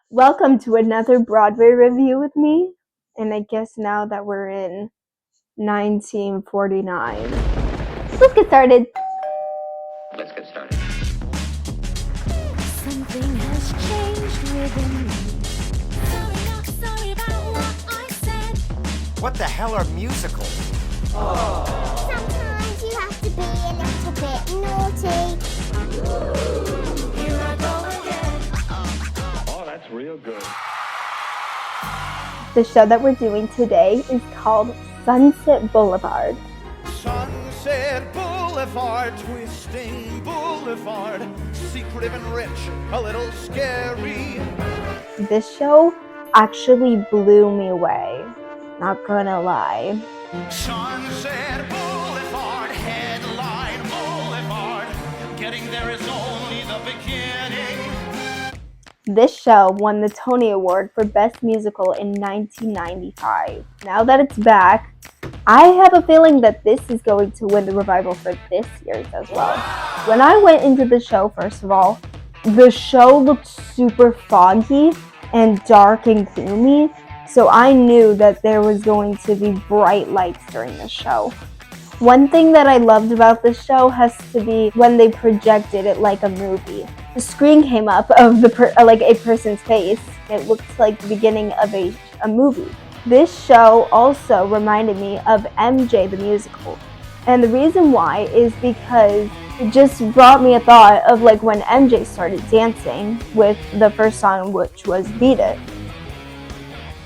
Welcome to another Broadway review with me, and I guess now that we're in 1949. Let's get started. Let's get started. Something has changed within me. Sorry, not sorry about what I said. What the hell are musicals? Sometimes you have to be a little bit naughty. Here I go again. Oh, that's real good. The show that we're doing today is called Sunset Boulevard. Sunset Boulevard, twisting boulevard, secretive and rich, a little scary. This show actually blew me away, not gonna lie. Sunset Boulevard, headline boulevard, getting there is only the beginning. This show won the Tony Award for Best Musical in 1995. Now that it's back, I have a feeling that this is going to win the revival for this year's as well. When I went into the show, first of all, the show looked super foggy and dark and gloomy, so I knew that there was going to be bright lights during the show. One thing that I loved about this show has to be when they projected it like a movie. The screen came up of a person's face. It looked like the beginning of a movie. This show also reminded me of MJ the musical. And the reason why is because it just brought me a thought of like when MJ started dancing with the first song, which was Beat It.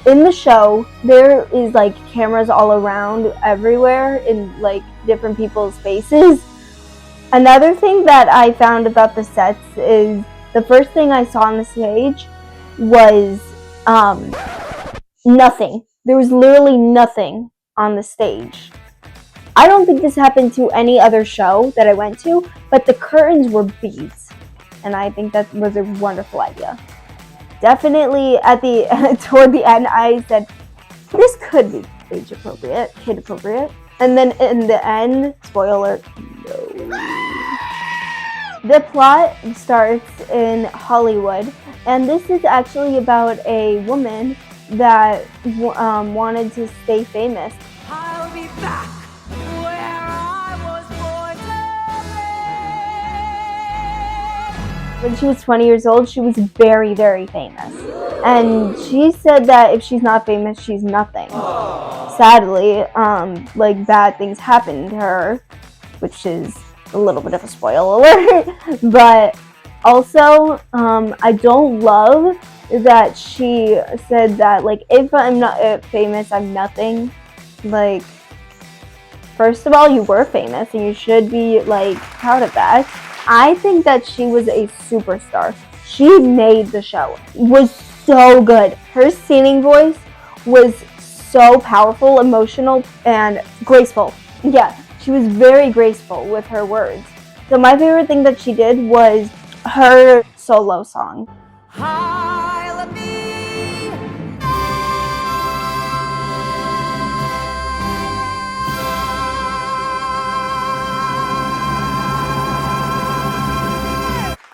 In the show, there is like cameras all around everywhere in like different people's faces. Another thing that I found about the sets is the first thing I saw on the stage was nothing. There was literally nothing on the stage. I don't think this happened to any other show that I went to, but the curtains were beads, and I think that was a wonderful idea. Definitely toward the end, I said, this could be age appropriate, kid appropriate. And then in the end, spoiler, no. The plot starts in Hollywood, and this is actually about a woman that wanted to stay famous. I'll be back where I was born. When she was 20 years old, she was very, very famous. And she said that if she's not famous, she's nothing. Sadly, like bad things happened to her, which is a little bit of a spoiler alert. But also, I don't love that she said that, like, if I'm not famous, I'm nothing. Like, first of all, you were famous, and you should be, like, proud of that. I think that she was a superstar. She made the show. It was so good. Her singing voice was so powerful, emotional, and graceful. Yeah, she was very graceful with her words. So my favorite thing that she did was her solo song. I'll be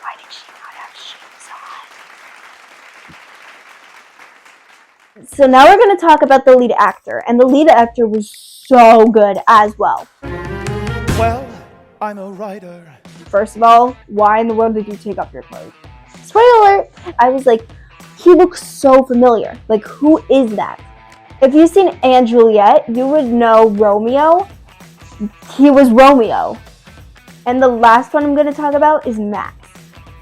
Why did she not have shoes on? So now we're going to talk about the lead actor, and the lead actor was so good as well. Well, I'm a writer. First of all, why in the world did you take off your clothes? Spoiler alert! I was like, he looks so familiar. Like, who is that? If you've seen & Juliet, you would know Romeo. He was Romeo. And the last one I'm going to talk about is Max.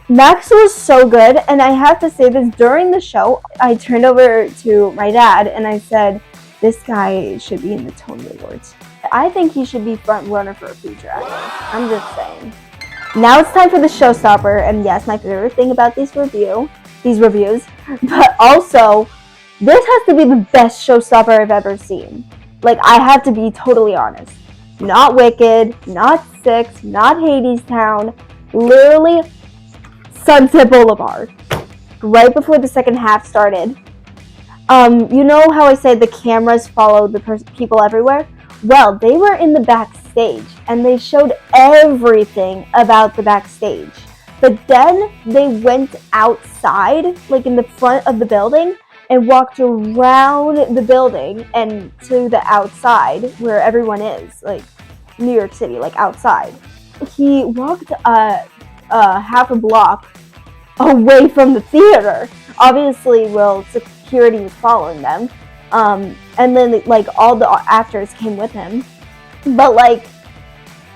Max was so good, and I have to say this, during the show, I turned over to my dad and I said, this guy should be in the Tony Awards. I think he should be front runner for a future actor. I'm just saying. Now it's time for the showstopper, and yes, my favorite thing about these reviews, but also, this has to be the best showstopper I've ever seen. Like, I have to be totally honest. Not Wicked, not Six, not Hadestown, literally Sunset Boulevard. Right before the second half started. You know how I said the cameras followed the people everywhere? Well, they were in the backstage, and they showed everything about the backstage. But then they went outside, like in the front of the building, and walked around the building and to the outside where everyone is, like New York City, like outside. He walked half a block away from the theater. Obviously, well, security was following them. And then like all the actors came with him. But like,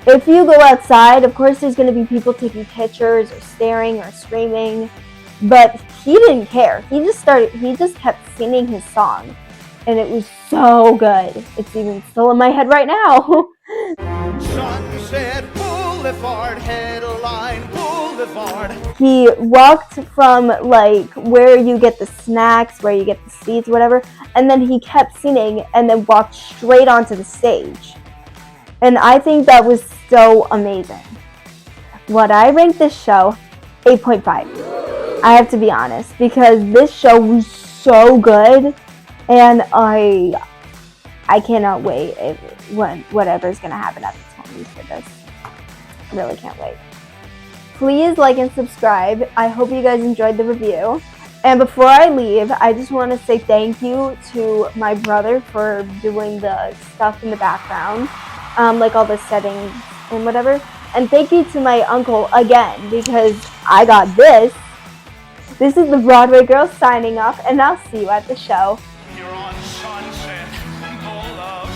if you go outside, of course there's going to be people taking pictures or staring or screaming, but he didn't care. He just kept singing his song, and it was so good. It's even still in my head right now. Sunset Boulevard, headline Boulevard. He walked from like where you get the snacks, where you get the seats, whatever, and then he kept singing and then walked straight onto the stage. And I think that was so amazing. What I ranked this show, 8.5. I have to be honest, because this show was so good, and I cannot wait when whatever's gonna happen at the Tonys for this. I really can't wait. Please like and subscribe. I hope you guys enjoyed the review. And before I leave, I just want to say thank you to my brother for doing the stuff in the background, like all the settings and whatever. And thank you to my uncle again, because I got this. This is the Broadway Girl signing off, and I'll see you at the show. You're on Sunset Boulevard.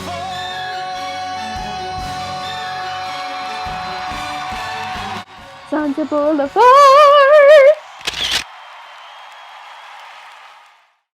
Sunset Boulevard.